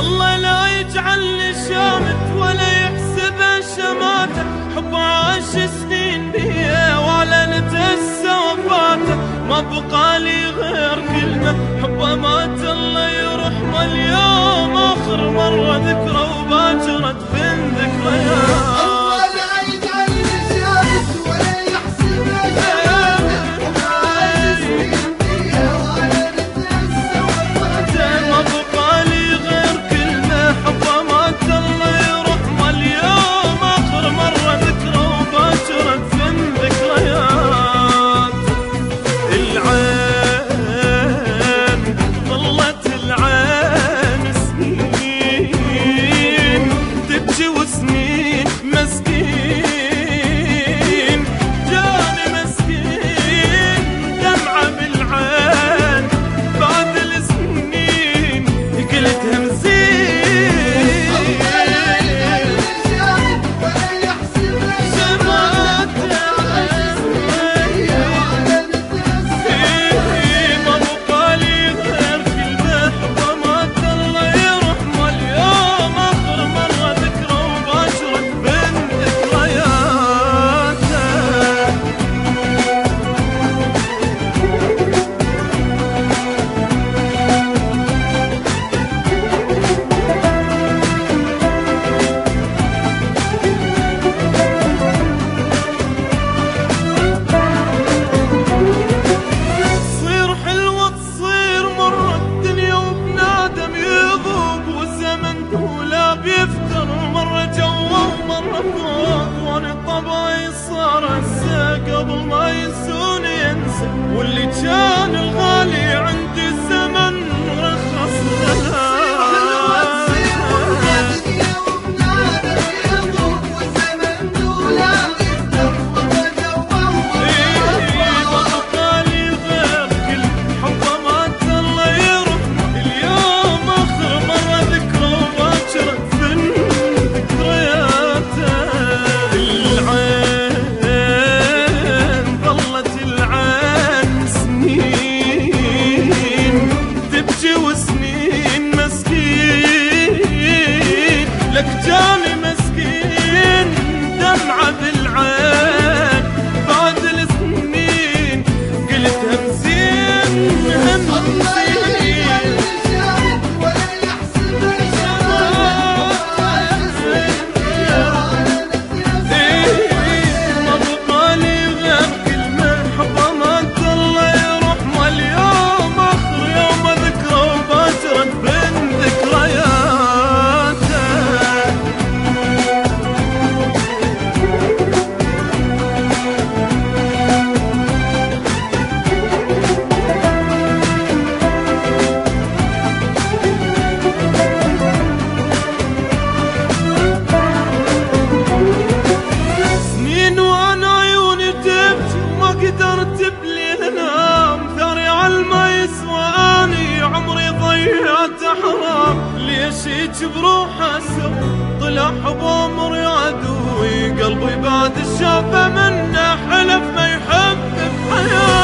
الله لا يجعلني شامت ولا يحسب شماته، حب عاش سنين بيه وعلى نتهسى وفاته، ما بقى لي غير كلمة حبه مات الله يرحمه، اليوم آخر مرة ذكره وباكرة تفن ذكريات. قبل ما ينسون ينسى، واللي كان الغالي عندي الزمن رخص له. لك جاني مسكين دمعة بالعين بعد السنين قلت همزين همزين ولا يحسب ما بقى لي غير كلمة حبه مات الله يرحمه، اليوم آخر يوم أذكره وباكرة تبن ذكريات. ليش بروحه سر طلع بأمر عدوي، قلبي بعد الشافه منه حلف ما يحب بحياته.